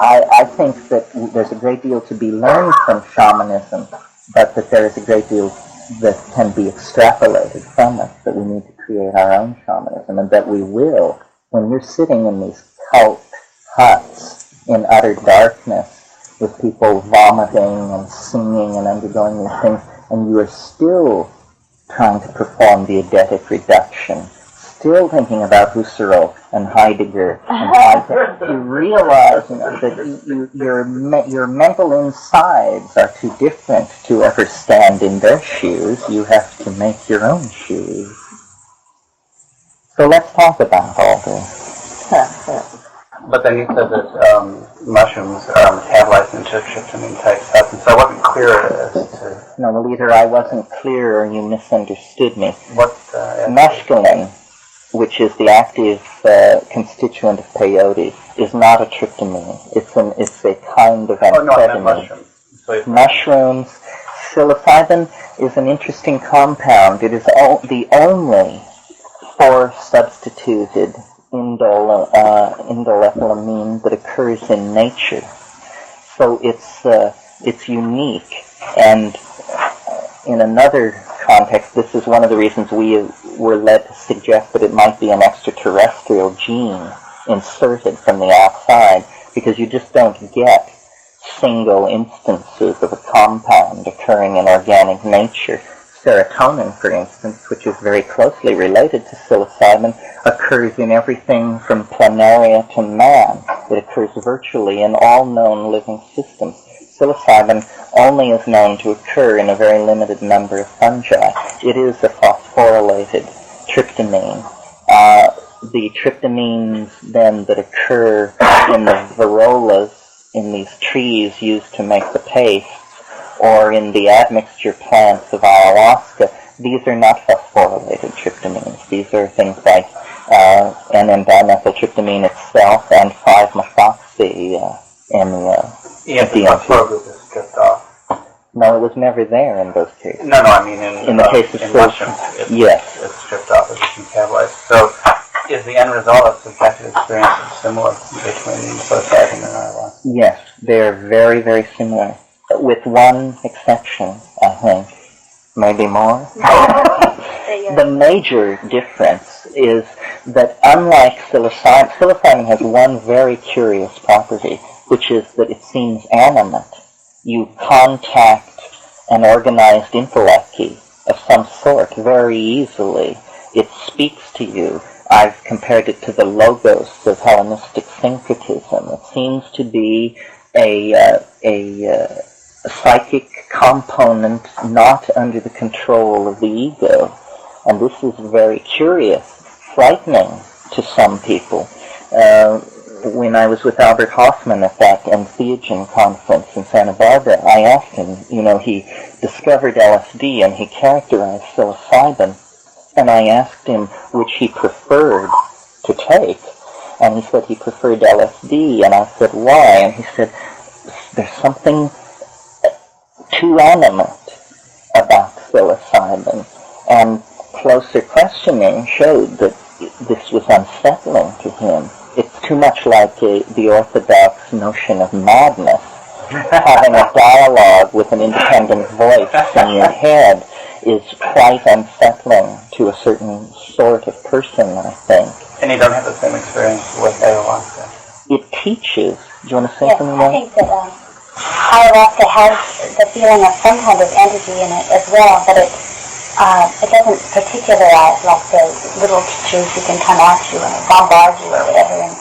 I think that there's a great deal to be learned from shamanism, but that there is a great deal that can be extrapolated from it, that we need to create our own shamanism, and that we will. When you're sitting in these cult huts in utter darkness with people vomiting and singing and undergoing these things, and you are still trying to perform the eidetic reduction, still thinking about Husserl and Heidegger, and you realize that your mental insides are too different to ever stand in their shoes. You have to make your own shoes. So let's talk about all this. But then you said that mushrooms metabolize into tryptamine type substance, so I wasn't clear as to... No, well, either I wasn't clear or you misunderstood me. What? Mescaline, which is the active constituent of peyote, is not a tryptamine. It's a kind of amphetamine. Oh, no, I meant mushrooms. Mushrooms. Psilocybin is an interesting compound. It is the only substituted indolethylamine that occurs in nature. So it's unique. And in another context, this is one of the reasons we were led to suggest that it might be an extraterrestrial gene inserted from the outside, because you just don't get single instances of a compound occurring in organic nature. Serotonin, for instance, which is very closely related to psilocybin, occurs in everything from planaria to man. It occurs virtually in all known living systems. Psilocybin only is known to occur in a very limited number of fungi. It is a phosphorylated tryptamine. The tryptamines then that occur in the varrolas, in these trees used to make the paste, or in the admixture plants of ayahuasca, these are not phosphorylated tryptamines. These are things like N-dimethyltryptamine itself and 5-methoxy-MeO. Yes, the phosphor group is stripped off. No, it was never there in those cases. No, I mean in the case of mushrooms, yes, it's stripped off as it's metabolized. So, is the end result of subjective experiences similar between psilocybin and ayahuasca? Yes, they are very, very similar, with one exception, I think, maybe more. The major difference is that unlike psilocybin has one very curious property, which is that it seems animate. You contact an organized intellecti of some sort very easily. It speaks to you. I've compared it to the logos of Hellenistic syncretism. It seems to be a psychic component not under the control of the ego. And this is very curious, frightening to some people. When I was with Albert Hoffman at that Entheogen conference in Santa Barbara, I asked him, he discovered LSD and he characterized psilocybin, and I asked him which he preferred to take, and he said he preferred LSD, and I said, why? And he said, there's something too animate about psilocybin, and closer questioning showed that this was unsettling to him. It's too much like the orthodox notion of madness. Having a dialogue with an independent voice in your head is quite unsettling to a certain sort of person, I think. And you don't have the same experience with ayahuasca? It teaches. Do you want to say something about it? I think that ayahuasca has the feeling of some kind of entity in it as well, but it doesn't particularize like the little teachers who can come at you and bombard you or whatever. And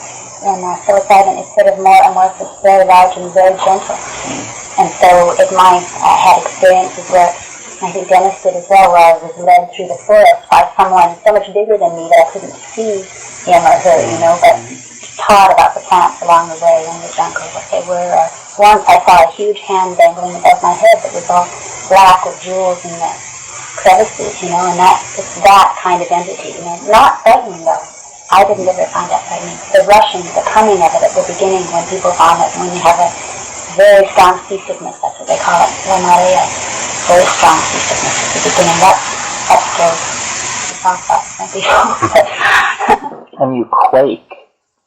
psilocybin is sort of more amorphous, very large and very gentle. And so it might have experiences where, I think Dennis did as well, where I was led through the forest by someone so much bigger than me that I couldn't see him or her, but taught about the plants along the way in the jungle, what they were. Once I saw a huge hand dangling above my head that was all black with jewels in the crevices, and it's that kind of entity, not frightening though. I didn't ever find that frightening. The rushing, the coming of it at the beginning when people vomit, when you have a very strong seasickness, that's what they call it, a very strong seasickness at the beginning, that's scary. It's not that, and you quake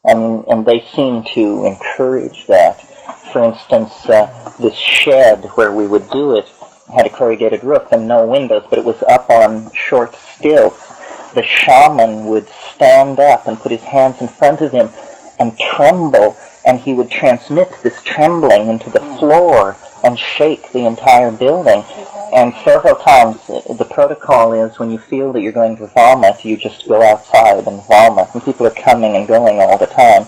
And they seem to encourage that. For instance, this shed where we would do it had a corrugated roof and no windows, but it was up on short stilts. The shaman would stand up and put his hands in front of him and tremble, and he would transmit this trembling into the floor and shake the entire building. And several times the protocol is when you feel that you're going to vomit, you just go outside and vomit. And people are coming and going all the time.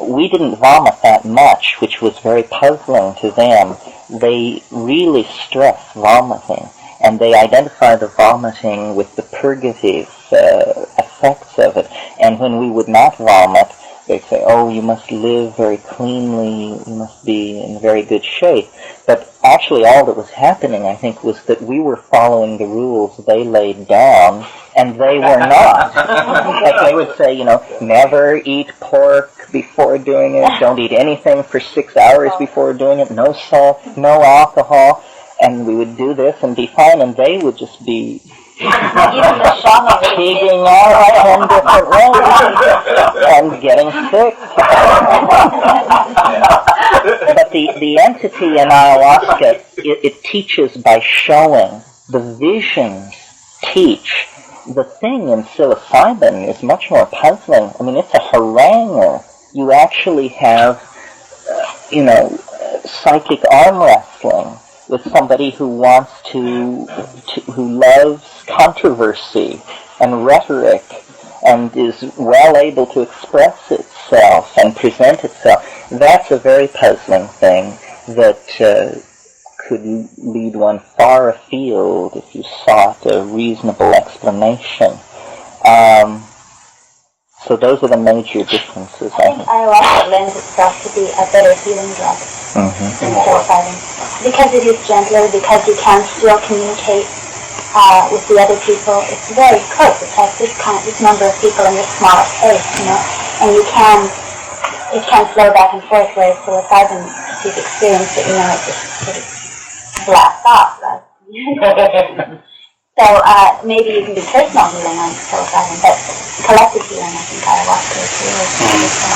We didn't vomit that much, which was very puzzling to them. They really stress vomiting, and they identify the vomiting with the purgative effects of it. And when we would not vomit, they'd say, oh, you must live very cleanly, you must be in very good shape. But actually all that was happening, I think, was that we were following the rules they laid down, and they were not. Like they would say, never eat pork before doing it, don't eat anything for 6 hours before doing it, no salt, no alcohol, and we would do this and be fine, and they would just be pigging out 10 different ways and getting sick. But the entity in ayahuasca, it teaches by showing. The visions teach. The thing in psilocybin is much more puzzling. I mean, it's a haranguer. You actually have, psychic arm wrestling with somebody who wants who loves controversy and rhetoric and is well able to express itself and present itself. That's a very puzzling thing that could lead one far afield if you sought a reasonable explanation. So those are the major differences. I think ayahuasca lends itself to be a better healing drug than psilocybin. Because it is gentler, because you can still communicate with the other people. It's very close. It's like this number of people in this small space, and it can flow back and forth, whereas psilocybin, if you've experienced it, it just sort of blasts off, right? So maybe you can do personal healing on psilocybin, but collective healing, I think ayahuasca is really beautiful.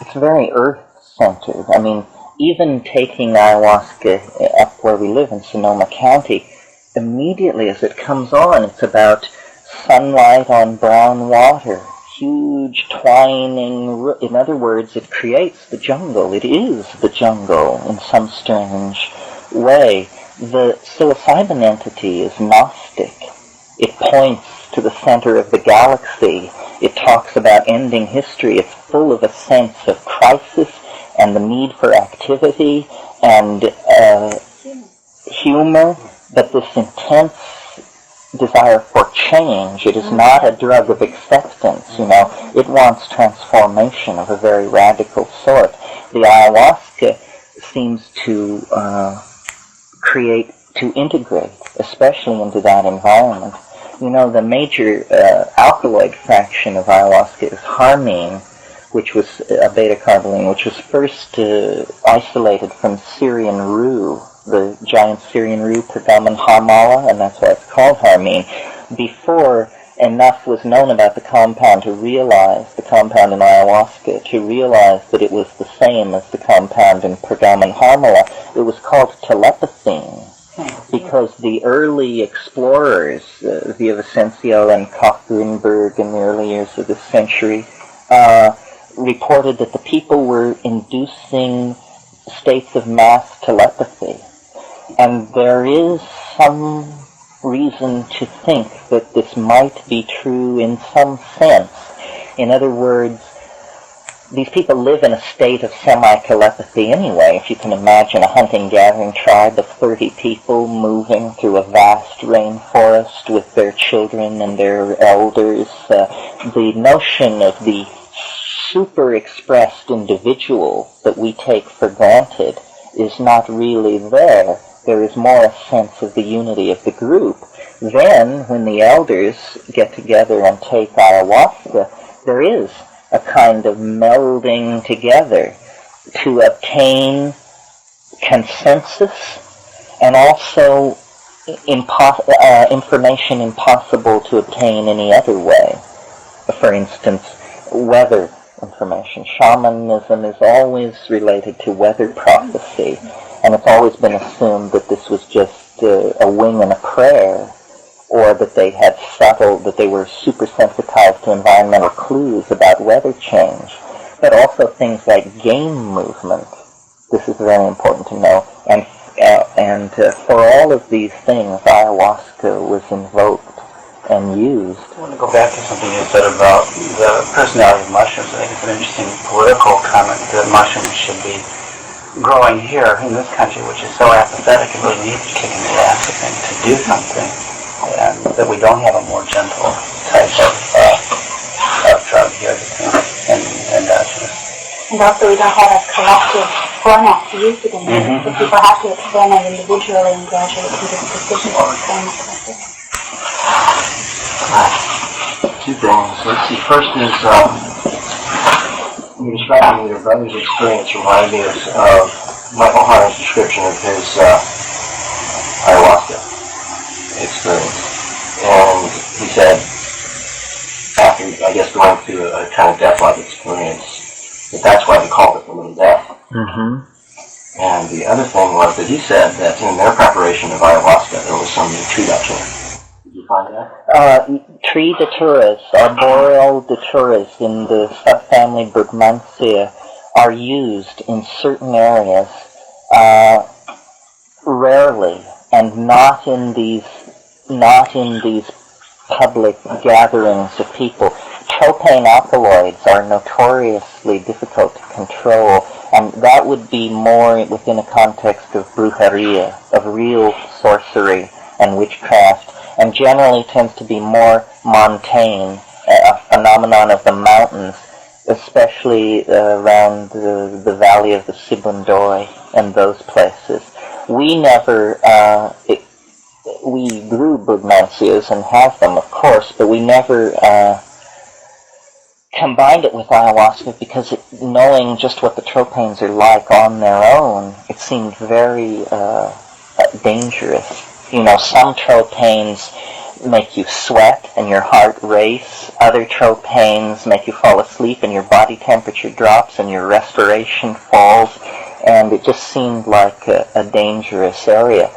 It's very earth-centered. I mean, even taking ayahuasca up where we live in Sonoma County, immediately as it comes on, it's about sunlight on brown water, huge twining. In other words, it creates the jungle. It is the jungle in some strange way. The psilocybin entity is Gnostic. It points to the center of the galaxy. It talks about ending history. It's full of a sense of crisis and the need for activity and humor, but this intense desire for change. It is not a drug of acceptance, It wants transformation of a very radical sort. The ayahuasca seems to integrate, especially into that environment. The major alkaloid fraction of ayahuasca is harmine, which was a beta-carboline, which was first isolated from Syrian rue, the giant Syrian rue, Pergamon harmala, and that's why it's called harmine. Before enough was known about the compound in ayahuasca, to realize that it was the same as the compound in Pergamon harmala, it was called telepathine, because the early explorers, Villavicencio and Koch-Grünberg in the early years of this century, reported that the people were inducing states of mass telepathy. And there is some reason to think that this might be true in some sense. In other words, these people live in a state of semi-telepathy anyway. If you can imagine a hunting-gathering tribe of 30 people moving through a vast rainforest with their children and their elders, the notion of the super-expressed individual that we take for granted is not really there. There is more a sense of the unity of the group. Then, when the elders get together and take ayahuasca, there is a kind of melding together to obtain consensus and also information impossible to obtain any other way. For instance, weather information. Shamanism is always related to weather prophecy, and it's always been assumed that this was just a wing and a prayer, or that they had that they were super sensitized to environmental clues about weather change, but also things like game movement. This is very important to know, and for all of these things, ayahuasca was invoked and used. I want to go back to something you said about the personality of mushrooms. I think it's an interesting political comment that mushrooms should be growing here in this country, which is so apathetic and really needs to kick in the ass, I think, to do something, and that we don't have a more gentle type of drug here and And also we don't have a collective format to use it in. So people have to experiment individually and gradually come to decisions to experiment collective. Two things. Let's see. First is you're describing your brother's experience reminded me of Michael Harner's description of his ayahuasca experience. And he said, after, I guess, going through a kind of death-like experience, that's why they called it the little death. Mm-hmm. And the other thing was that he said that in their preparation of ayahuasca, there was some tree datura. Did you find that? Tree daturas, arboreal daturas in the subfamily Padmasambhava are used in certain areas, rarely, and not in these public gatherings of people. Tropane alkaloids are notoriously difficult to control, and that would be more within a context of brujeria, of real sorcery and witchcraft, and generally tends to be more montane, a phenomenon of the mountains, especially around the valley of the Sibundoy and those places. We never, we grew Padmasambhavas and have them, of course, but we never combined it with ayahuasca because knowing just what the tropanes are like on their own, it seemed very dangerous. You know, some tropanes make you sweat and your heart race. Other tropanes make you fall asleep and your body temperature drops and your respiration falls. And it just seemed like a dangerous area.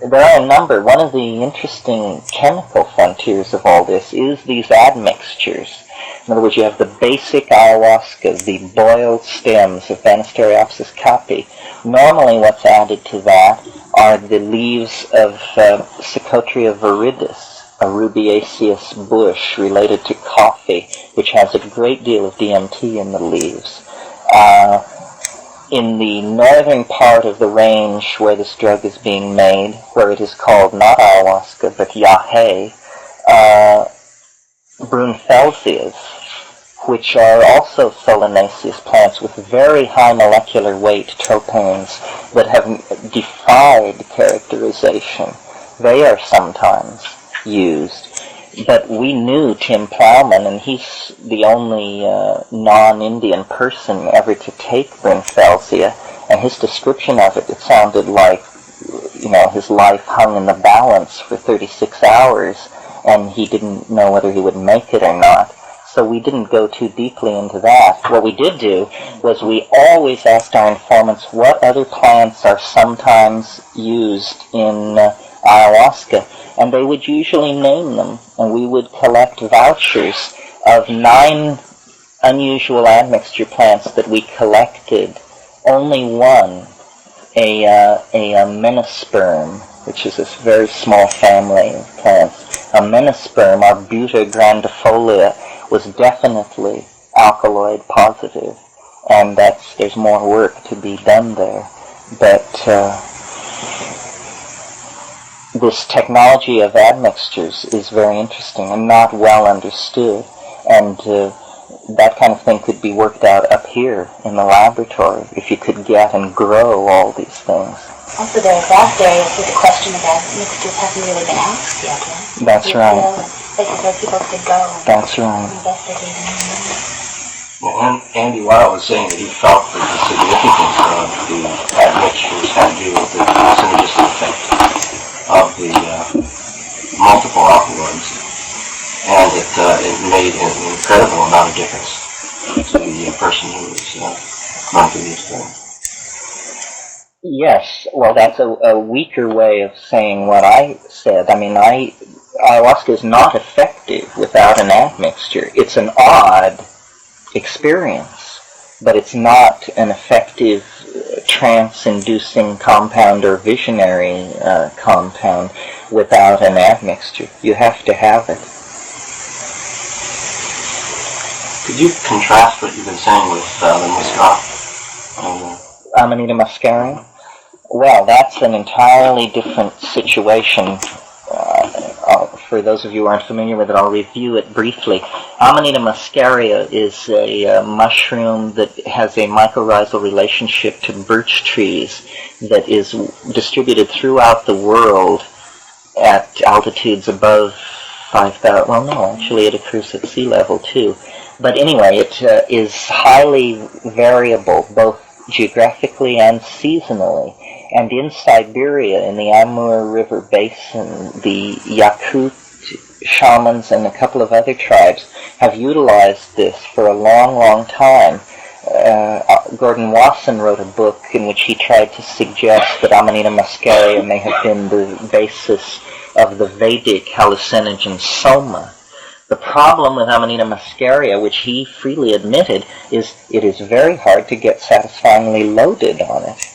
There are a number. One of the interesting chemical frontiers of all this is these admixtures. In other words, you have the basic ayahuasca, the boiled stems of Banisteriopsis caapi. Normally what's added to that are the leaves of Psychotria viridis, a rubiaceous bush related to coffee, which has a great deal of DMT in the leaves. In the northern part of the range where this drug is being made, where it is called not ayahuasca but yahe, brunfelsias, which are also solanaceous plants with very high molecular weight tropanes that have defied characterization. They are sometimes used. But we knew Tim Plowman, and he's the only non-Indian person ever to take brunfelsia, and his description of it sounded like, you know, his life hung in the balance for 36 hours, and he didn't know whether he would make it or not. So we didn't go too deeply into that. What we did do was we always asked our informants what other plants are sometimes used in ayahuasca, and they would usually name them, and we would collect vouchers of 9 unusual admixture plants that we collected. Only one, a menisperm, which is this very small family of plants. A menisperm, Arbuta grandifolia, was definitely alkaloid positive, and there's more work to be done there. But this technology of admixtures is very interesting and not well understood, and that kind of thing could be worked out up here in the laboratory if you could get and grow all these things. Also, there are vast areas where the question about mixtures hasn't really been asked yet, right? That's right. Places where people could go and That's right. investigate. Well, Andy Weil was saying that he felt that the significance of the admixtures had to do with the synergistic effect of the multiple alkaloids, and it made an incredible amount of difference to the person who is going through the experience. Yes, well, that's a weaker way of saying what I said. I mean, ayahuasca is not effective without an admixture. It's an odd experience, but it's not an effective trance-inducing compound or visionary compound without an admixture. You have to have it. Could you contrast what you've been saying with the Muska? Amanita muscaria? Well, that's an entirely different situation. For those of you who aren't familiar with it, I'll review it briefly. Amanita muscaria is a mushroom that has a mycorrhizal relationship to birch trees that is distributed throughout the world at altitudes above 5,000. Well, no, actually it occurs at sea level too. But anyway, it is highly variable, both geographically and seasonally. And in Siberia, in the Amur River Basin, the Yakut shamans and a couple of other tribes have utilized this for a long, long time. Gordon Wasson wrote a book in which he tried to suggest that Amanita muscaria may have been the basis of the Vedic hallucinogen soma. The problem with Amanita muscaria, which he freely admitted, is it is very hard to get satisfyingly loaded on it.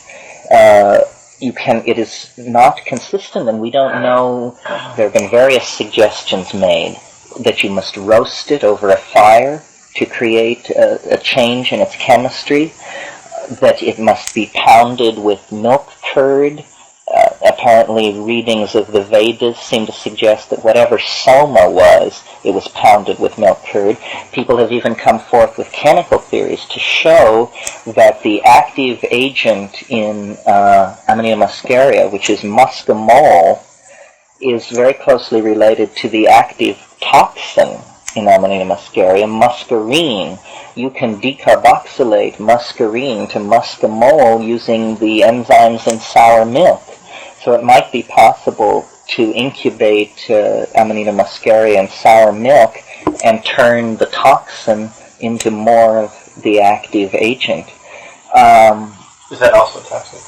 It is not consistent, and we don't know. There have been various suggestions made that you must roast it over a fire to create a change in its chemistry, that it must be pounded with milk curd. Apparently, readings of the Vedas seem to suggest that whatever soma was, it was pounded with milk curd. People have even come forth with chemical theories to show that the active agent in Amanita muscaria, which is muscimol, is very closely related to the active toxin in Amanita muscaria, muscarine. You can decarboxylate muscarine to muscimol using the enzymes in sour milk. So it might be possible to incubate Amanita muscaria in sour milk and turn the toxin into more of the active agent. Is that also toxic?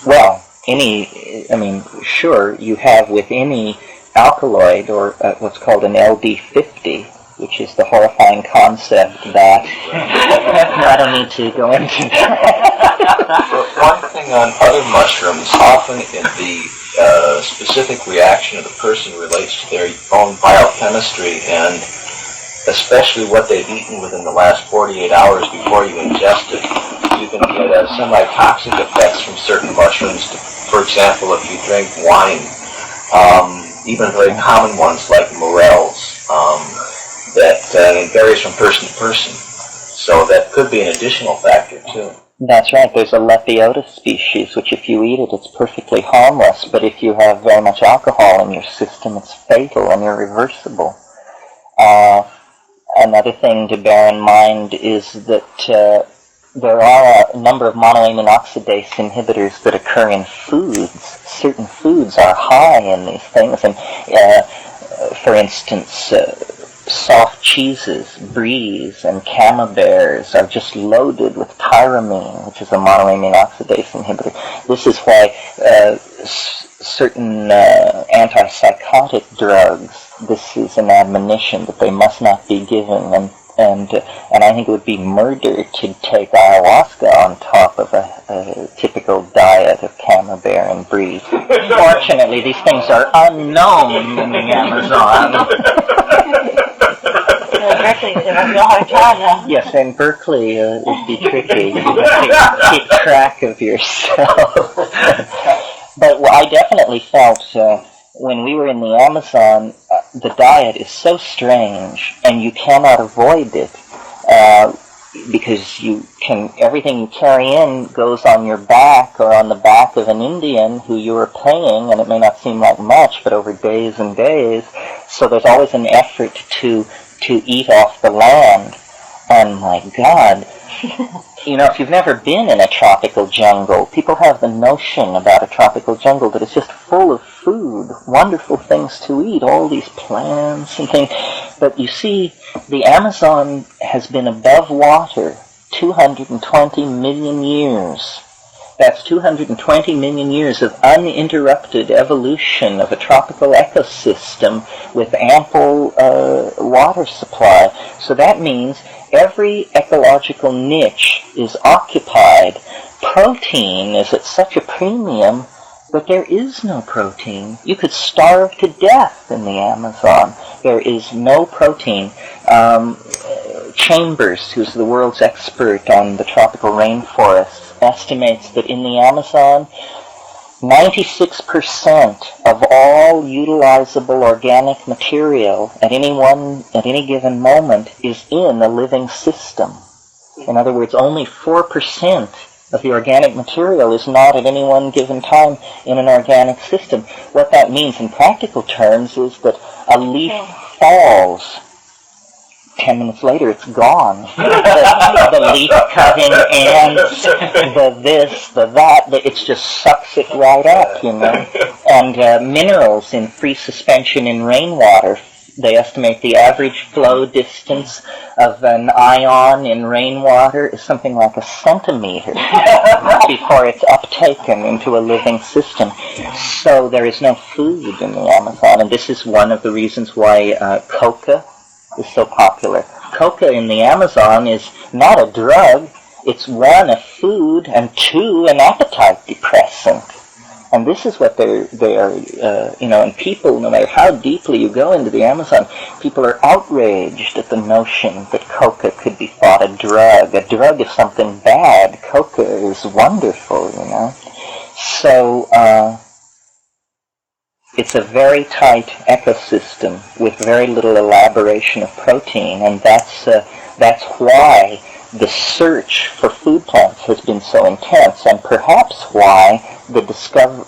Well, sure, you have with any alkaloid, or what's called an LD50, which is the horrifying concept that I don't need to go into. One thing on other mushrooms, often in the specific reaction of the person relates to their own biochemistry, and especially what they've eaten within the last 48 hours before you ingest it. You can get semi-toxic effects from certain mushrooms. For example, if you drink wine, even very common ones like morels, that varies from person to person. So that could be an additional factor too. That's right. There's a Lepiotis species, which if you eat it, it's perfectly harmless. But if you have very much alcohol in your system, it's fatal and irreversible. Another thing to bear in mind is that there are a number of monoamine oxidase inhibitors that occur in foods. Certain foods are high in these things, and for instance, soft cheeses, bries, and camemberts are just loaded with tyramine, which is a monoamine oxidase inhibitor. This is why certain antipsychotic drugs, this is an admonition that they must not be given, and I think it would be murder to take ayahuasca on top of a typical diet of camembert and brie. Fortunately, these things are unknown in the Amazon. Berkeley, it must be a hard time, though. Yes, in Berkeley, it'd be tricky. You have to keep track of yourself. But I definitely felt when we were in the Amazon, the diet is so strange, and you cannot avoid it because everything you carry in goes on your back or on the back of an Indian who you are paying, and it may not seem like much, but over days and days. So there's always an effort to eat off the land. And my God, if you've never been in a tropical jungle, people have the notion about a tropical jungle that it's just full of food, wonderful things to eat, all these plants and things. But you see, the Amazon has been above water 220 million years. That's 220 million years of uninterrupted evolution of a tropical ecosystem with ample water supply. So that means every ecological niche is occupied. Protein is at such a premium, but there is no protein. You could starve to death in the Amazon. There is no protein. Chambers, who's the world's expert on the tropical rainforests, estimates that in the Amazon, 96% of all utilizable organic material at any given moment is in a living system. In other words, only 4% of the organic material is not at any one given time in an organic system. What that means in practical terms is that a leaf falls. 10 minutes later, it's gone. The leaf cutting ants, the this, the that, it just sucks it right up, And minerals in free suspension in rainwater, they estimate the average flow distance of an ion in rainwater is something like a centimeter before it's uptaken into a living system. So there is no food in the Amazon, and this is one of the reasons why coca is so popular. Coca in the Amazon is not a drug. It's one, a food, and two, an appetite depressant. And this is what they are, and people, no matter how deeply you go into the Amazon, people are outraged at the notion that coca could be thought a drug. A drug is something bad. Coca is wonderful, So, it's a very tight ecosystem with very little elaboration of protein, and that's why the search for food plants has been so intense, and perhaps why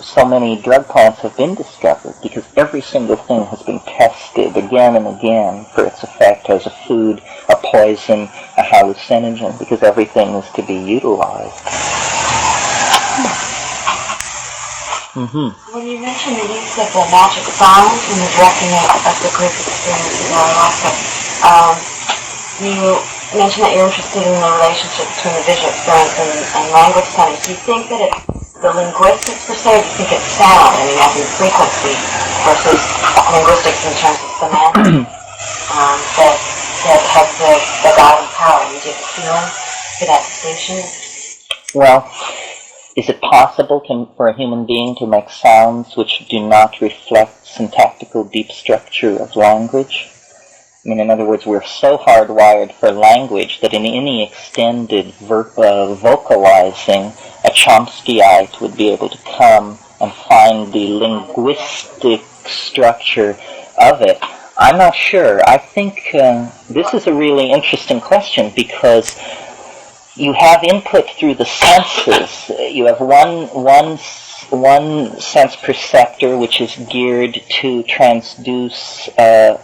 so many drug plants have been discovered, because every single thing has been tested again and again for its effect as a food, a poison, a hallucinogen, because everything is to be utilized. Mm-hmm. When you mentioned the use of the magic sounds in the directing of the group experiences in Alaska, you mentioned that you're interested in the relationship between the visual experience and language sounding. Do you think that it's the linguistics per se, or do you think it's sound, as in frequency, versus linguistics in terms of semantics, that has the guiding power? Do you have a feeling for that distinction? Well, is it possible for a human being to make sounds which do not reflect syntactical deep structure of language? In other words, we're so hardwired for language that in any extended vocalizing, a Chomskyite would be able to come and find the linguistic structure of it. I'm not sure. I think this is a really interesting question, because you have input through the senses. You have one sense perceptor which is geared to transduce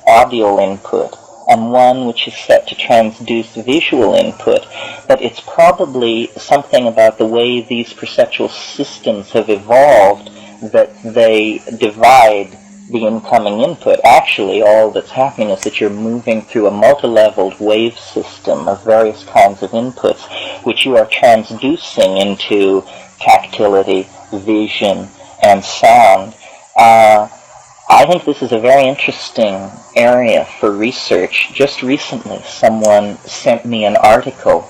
audio input, and one which is set to transduce visual input. But it's probably something about the way these perceptual systems have evolved that they divide the incoming input. Actually, all that's happening is that you're moving through a multi-leveled wave system of various kinds of inputs, which you are transducing into tactility, vision, and sound. I think this is a very interesting area for research. Just recently, someone sent me an article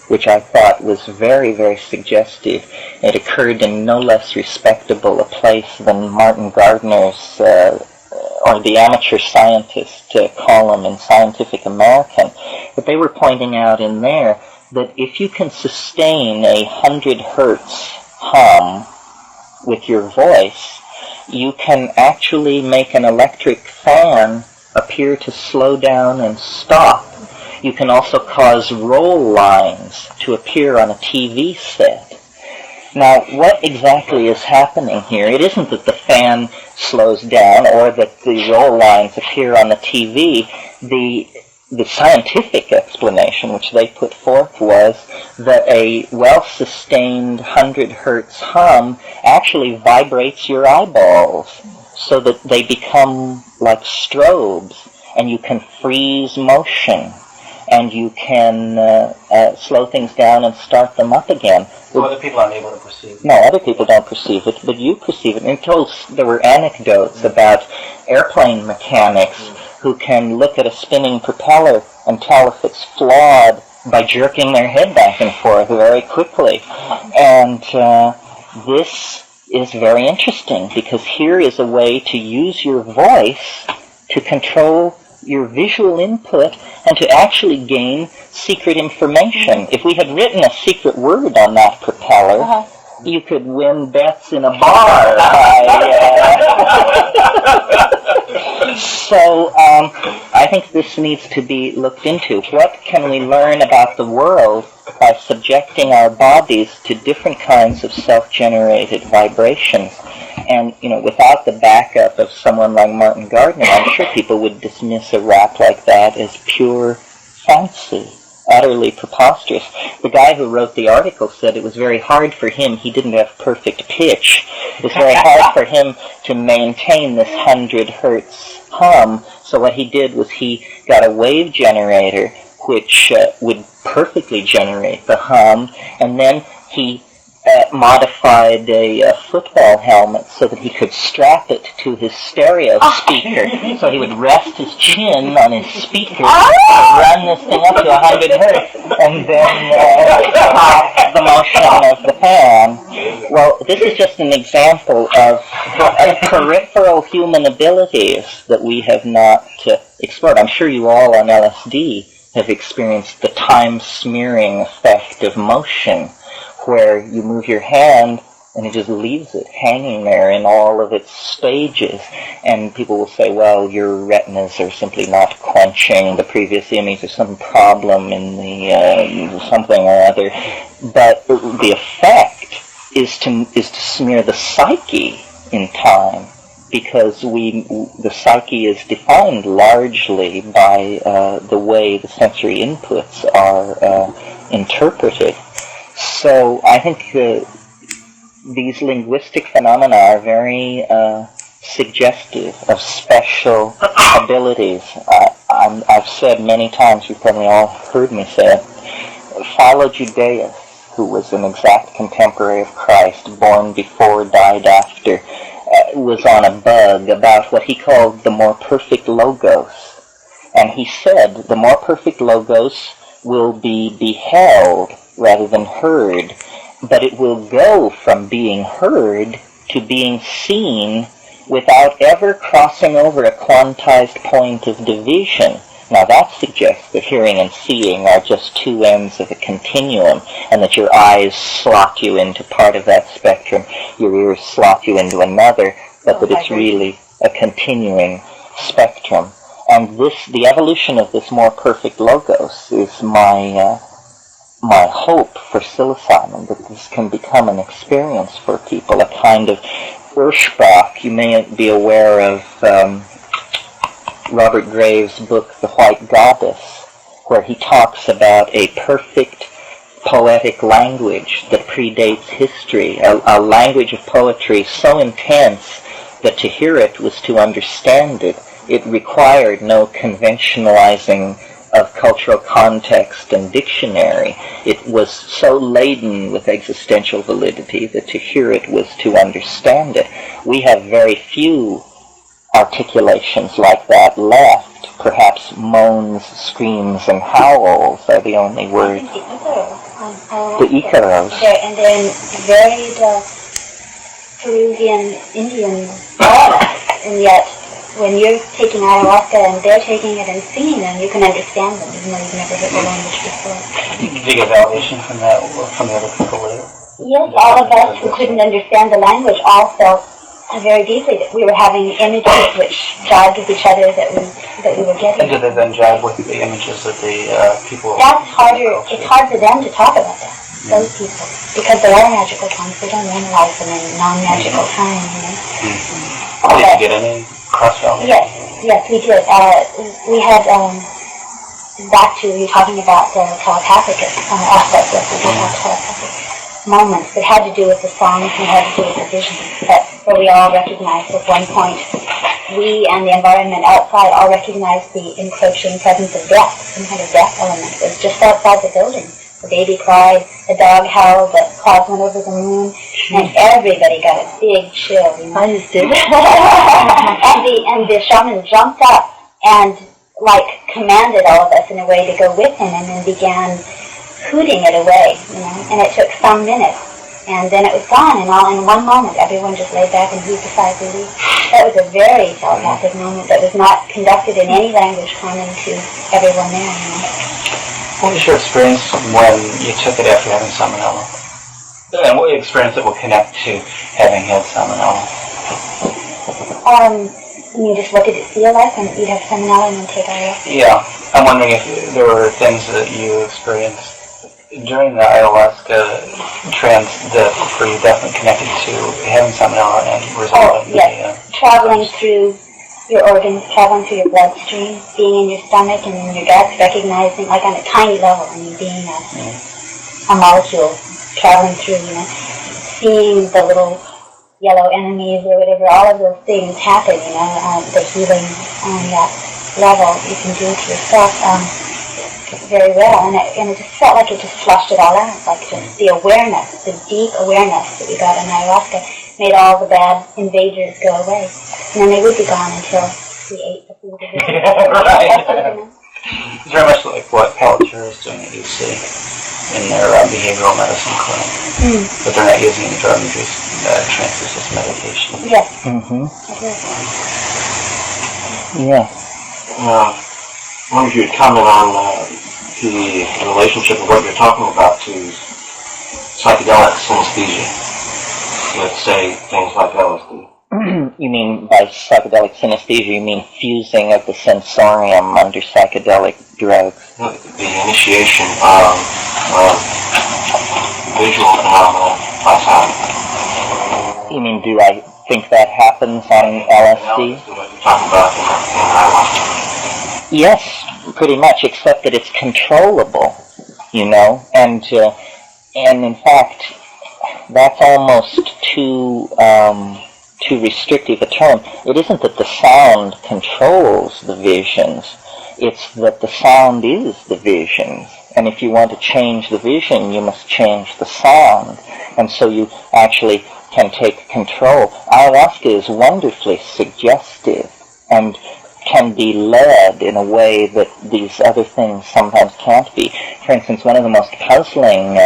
which I thought was very, very suggestive. It occurred in no less respectable a place than Martin Gardner's, or the amateur scientist column in Scientific American. But they were pointing out in there that if you can sustain 100 hertz hum with your voice, you can actually make an electric fan appear to slow down and stop. You can also cause roll lines to appear on a TV set. Now, what exactly is happening here? It isn't that the fan slows down or that the roll lines appear on the TV. The scientific explanation which they put forth was that a well-sustained 100 hertz hum actually vibrates your eyeballs so that they become like strobes. and you can freeze motion, and you can slow things down and start them up again. So other people aren't able to perceive it. No, other people don't perceive it, but you perceive it. And there were anecdotes about airplane mechanics who can look at a spinning propeller and tell if it's flawed by jerking their head back and forth very quickly. And this is very interesting, because here is a way to use your voice to control your visual input and to actually gain secret information. If we had written a secret word on that propeller, you could win bets in a bar. So I think this needs to be looked into. What can we learn about the world by subjecting our bodies to different kinds of self-generated vibrations? And, without the backup of someone like Martin Gardner, I'm sure people would dismiss a rap like that as pure fancy, utterly preposterous. The guy who wrote the article said it was very hard for him. He didn't have perfect pitch. It was very hard for him to maintain this 100 hertz hum. So what he did was he got a wave generator which would perfectly generate the hum, and then he modified a football helmet so that he could strap it to his stereo speaker. So he would rest his chin on his speaker, run this thing up to 100 hertz, and then stop the motion of the fan. Well, this is just an example of peripheral human abilities that we have not explored. I'm sure you all on LSD have experienced the time smearing effect of motion, where you move your hand and it just leaves it hanging there in all of its stages. And people will say, well, your retinas are simply not quenching the previous image. There's some problem in the something or other. But the effect is to smear the psyche in time, because the psyche is defined largely by the way the sensory inputs are interpreted. So I think these linguistic phenomena are very suggestive of special abilities. I've said many times, you've probably all heard me say it, Philo Judaeus, who was an exact contemporary of Christ, born before, died after, was on a bug about what he called the more perfect logos. And he said the more perfect logos will be beheld rather than heard, but it will go from being heard to being seen without ever crossing over a quantized point of division. Now that suggests that hearing and seeing are just two ends of a continuum, and that your eyes slot you into part of that spectrum, your ears slot you into another, but that it's really a continuing spectrum. And the evolution of this more perfect logos is my hope for psilocybin, that this can become an experience for people, a kind of Urshbach. You may be aware of Robert Graves' book, The White Goddess, where he talks about a perfect poetic language that predates history, a language of poetry so intense that to hear it was to understand it. It required no conventionalizing of cultural context and dictionary. It was so laden with existential validity that to hear it was to understand it. We have very few articulations like that left. Perhaps moans, screams, and howls are the only words. The Icaros. And then varied Peruvian Indian dialects, and yet when you're taking ayahuasca and they're taking it and singing them, you can understand them, even though you've never heard the language before. Did you get validation from that, from the other people later? Yes, all of us who couldn't understand the language all felt very deeply that we were having images which jived with each other that we were getting. And did they then jive with the images that the people... That's harder. It's hard for them to talk about that, those people, because they are magical times. They don't analyze them in non-magical time, Did you get any cross-validation? Yes, we did. We had, back to you talking about the telepathic aspect, yes, we did have telepathic moments that had to do with the songs and had to do with the visions, but we all recognized at one point we and the environment outside all recognized the encroaching presence of death, some kind of death element. It was just outside the building. The baby cried, the dog howled, the clouds went over the moon, and everybody got a big chill, you know. I just did. and the shaman jumped up and, like, commanded all of us in a way to go with him, and then began hooting it away, you know. And it took some minutes, and then it was gone, and all in one moment, everyone just laid back and heaved a sigh of relief. That was a very telepathic moment that was not conducted in any language common to everyone there, you know. What was your experience when you took it after having salmonella? And what experience that will connect to having had salmonella? You mean just what did it feel like when you'd have salmonella and then take ayahuasca? Yeah. I'm wondering if there were things that you experienced during the ayahuasca trance that were you definitely connected to having salmonella and resolving traveling through your organs, traveling through your bloodstream, being in your stomach and in your guts, recognizing, like on a tiny level, I mean, being a molecule traveling through, you know, seeing the little yellow enemies or whatever, all of those things happen, you know, the healing on that level you can do to yourself very well, and it just felt like it just flushed it all out, like just the awareness, the deep awareness that we got in ayahuasca made all the bad invaders go away. And then they would be gone until we ate the food. Right. It's very much like what Palantir is doing at UC in their behavioral medicine clinic. But they're not using any drug-induced trances, just meditation. Yes. Mm-hmm. Yeah. I wonder if you would comment on the relationship of what you're talking about to psychedelic synesthesia. Let's say things like LSD. You mean by psychedelic synesthesia, you mean fusing of the sensorium under psychedelic drugs? The initiation of visual phenomena by sound. You mean, do I think that happens on LSD? What you're talking about in ayahuasca. Yes, pretty much, except that it's controllable, you know, and in fact, that's almost too restrictive a term. It isn't that the sound controls the visions, it's that the sound is the visions. And if you want to change the vision, you must change the sound. And so you actually can take control. Ayahuasca is wonderfully suggestive and can be led in a way that these other things sometimes can't be. For instance, one of the most puzzling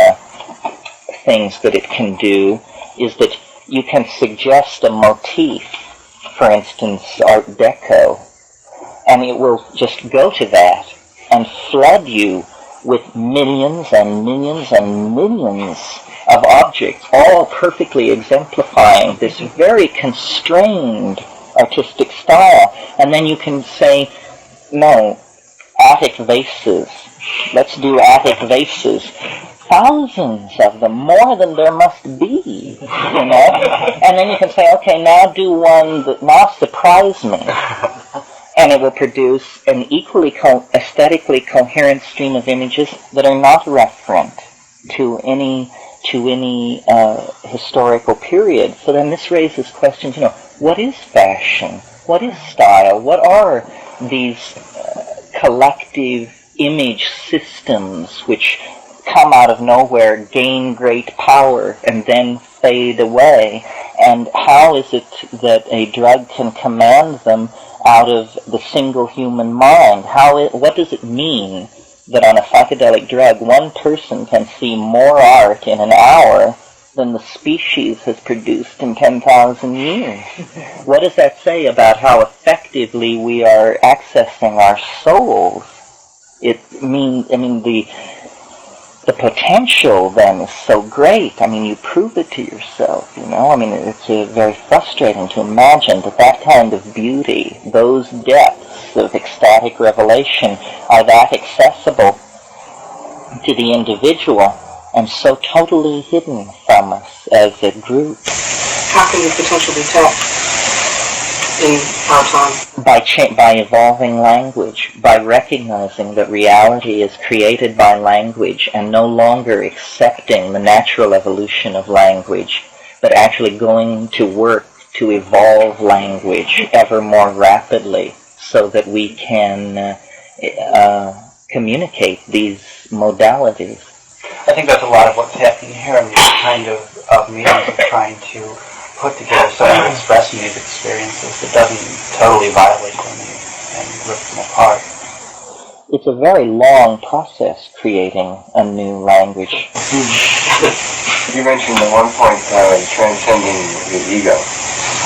things that it can do is that you can suggest a motif, for instance, Art Deco, and it will just go to that and flood you with millions and millions and millions of objects, all perfectly exemplifying this very constrained artistic style. And then you can say, no, attic vases. Let's do attic vases. Thousands of them, more than there must be, you know? And then you can say, okay, now do one that now surprise me. And it will produce an equally aesthetically coherent stream of images that are not referent to any historical period. So then this raises questions, you know, what is fashion? What is style? What are these collective image systems which come out of nowhere, gain great power, and then fade away? And how is it that a drug can command them out of the single human mind? What does it mean that on a psychedelic drug, one person can see more art in an hour than the species has produced in 10,000 years? What does that say about how effectively we are accessing our souls? The potential then is so great. I mean, you prove it to yourself, you know? I mean, it's very frustrating to imagine that kind of beauty, those depths of ecstatic revelation are that accessible to the individual and so totally hidden from us as a group. How can you potentially tell in our time? By evolving language, by recognizing that reality is created by language and no longer accepting the natural evolution of language, but actually going to work to evolve language ever more rapidly so that we can communicate these modalities. I think that's a lot of what's happening here in these kind of meetings of trying to put together some of express music experiences that doesn't totally violate them and rip them apart. It's a very long process creating a new language. You mentioned at one point transcending the ego,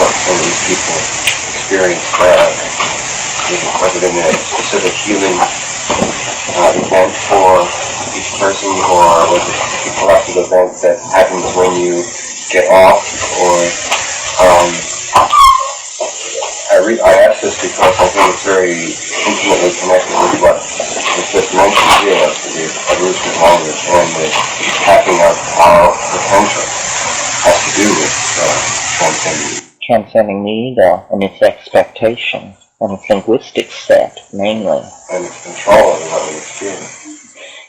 what some of these people experience was it in a specific human event for each person, or was it a collective event that happens when you get off, or I ask this because I think it's very intimately connected with what was just mentioned here, the evolution of language and the tapping of our potential has to do with transcending the ego and its expectation and its linguistic set, mainly. And its control of what we experience.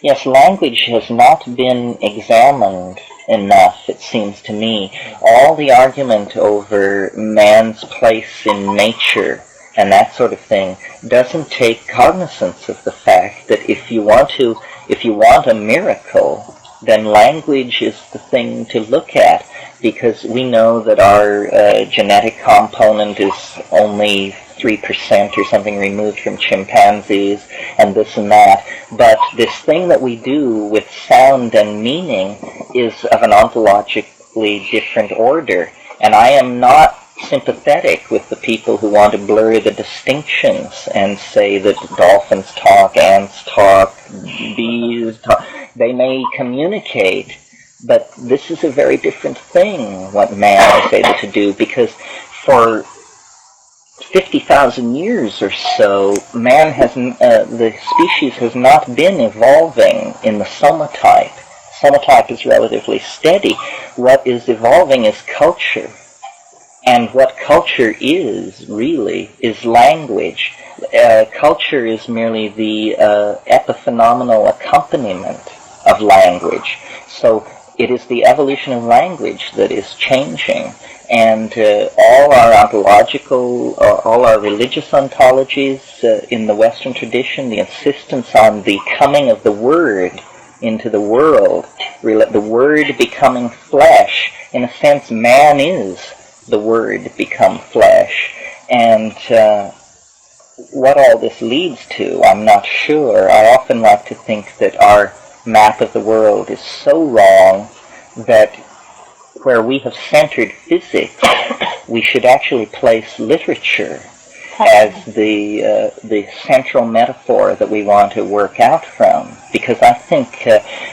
Yes, language has not been examined enough, it seems to me. All the argument over man's place in nature and that sort of thing doesn't take cognizance of the fact that if you want a miracle, then language is the thing to look at, because we know that our genetic component is only 3% or something removed from chimpanzees and this and that. But this thing that we do with sound and meaning is of an ontologically different order. And I am not sympathetic with the people who want to blur the distinctions and say that dolphins talk, ants talk, bees talk. They may communicate, but this is a very different thing, what man is able to do, because for 50,000 years or so, man has, the species has not been evolving in the somatype. Somatype is relatively steady. What is evolving is culture. And what culture is, really, is language. Culture is merely the epiphenomenal accompaniment of language. So it is the evolution of language that is changing. And all our ontological, all our religious ontologies in the Western tradition, the insistence on the coming of the Word into the world, the Word becoming flesh. In a sense, man is the Word become flesh. And what all this leads to, I'm not sure. I often like to think that our map of the world is so wrong that where we have centered physics, we should actually place literature as the central metaphor that we want to work out from. Because I think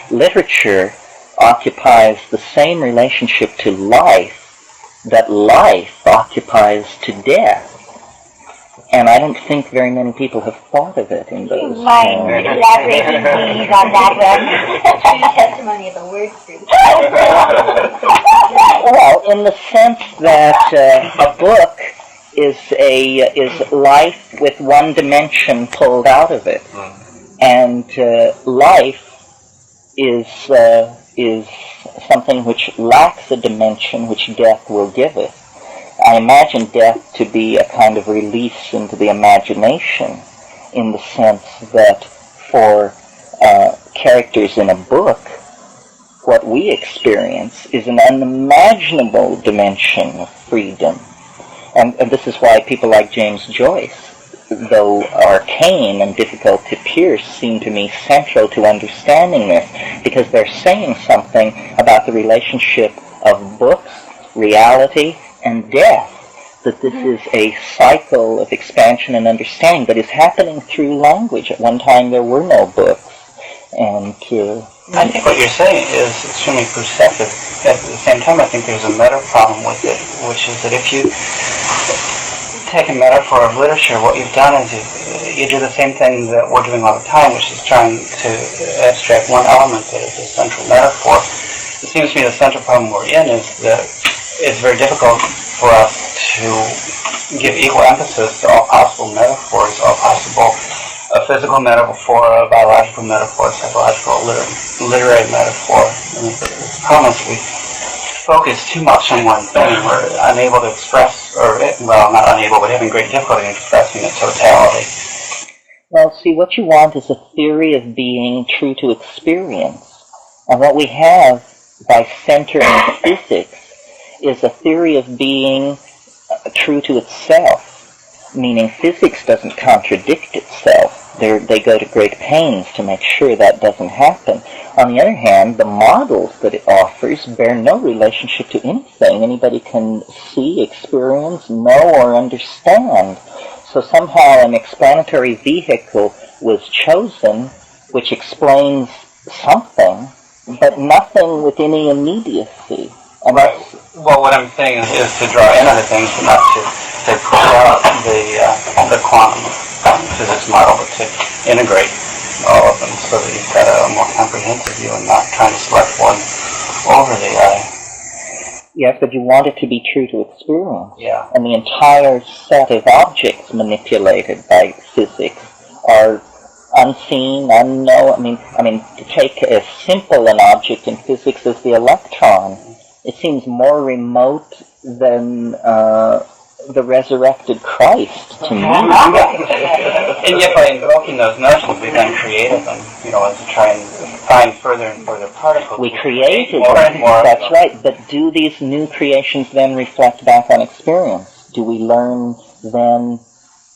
literature occupies the same relationship to life that life occupies to death. And I don't think very many people have thought of it in those terms. Elaborate indeed on that one. Testimony of the word fruit. Well, in the sense that a book is life with one dimension pulled out of it, and life is something which lacks a dimension which death will give it. I imagine death to be a kind of release into the imagination, in the sense that for characters in a book, what we experience is an unimaginable dimension of freedom. And this is why people like James Joyce, though arcane and difficult to pierce, seem to me central to understanding this, because they're saying something about the relationship of books, reality, and death, that this is a cycle of expansion and understanding that is happening through language. At one time there were no books. And I think what you're saying is extremely perceptive. At the same time, I think there's a meta problem with it, which is that if you take a metaphor of literature, what you've done is you do the same thing that we're doing all the time, which is trying to abstract one element that is a central metaphor. It seems to me the central problem we're in is that it's very difficult for us to give equal emphasis to all possible metaphors, all possible a physical metaphor, a biological metaphor, a psychological, literary metaphor. I mean, the problems we focus too much on one thing. We're unable to express, not unable, but having great difficulty in expressing the totality. Well, see, what you want is a theory of being true to experience. And what we have by centering physics is a theory of being true to itself, meaning physics doesn't contradict itself. They go to great pains to make sure that doesn't happen. On the other hand, the models that it offers bear no relationship to anything anybody can see, experience, know, or understand. So somehow an explanatory vehicle was chosen which explains something, but nothing with any immediacy. And right. Well, what I'm saying is to draw in other things, but not to push out the quantum physics model, but to integrate all of them so that you've got a more comprehensive view and not trying to select one over the other. Yes, but you want it to be true to experience. Yeah. And the entire set of objects manipulated by physics are unseen, unknown. I mean, to take as simple an object in physics as the electron, it seems more remote than the resurrected Christ to me. And yet, by invoking those notions, we then created them, to try and find further and further particles. We created more them, and more. that's right, but do these new creations then reflect back on experience? Do we learn then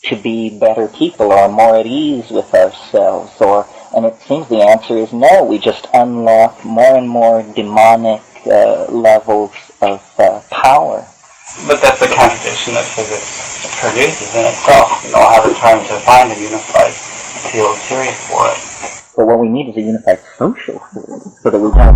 to be better people or more at ease with ourselves? And it seems the answer is no. We just unlock more and more demonic levels of power. But that's the contradiction that physics produces in itself. How they're trying to find a unified field theory for it. But what we need is a unified social theory, so that we don't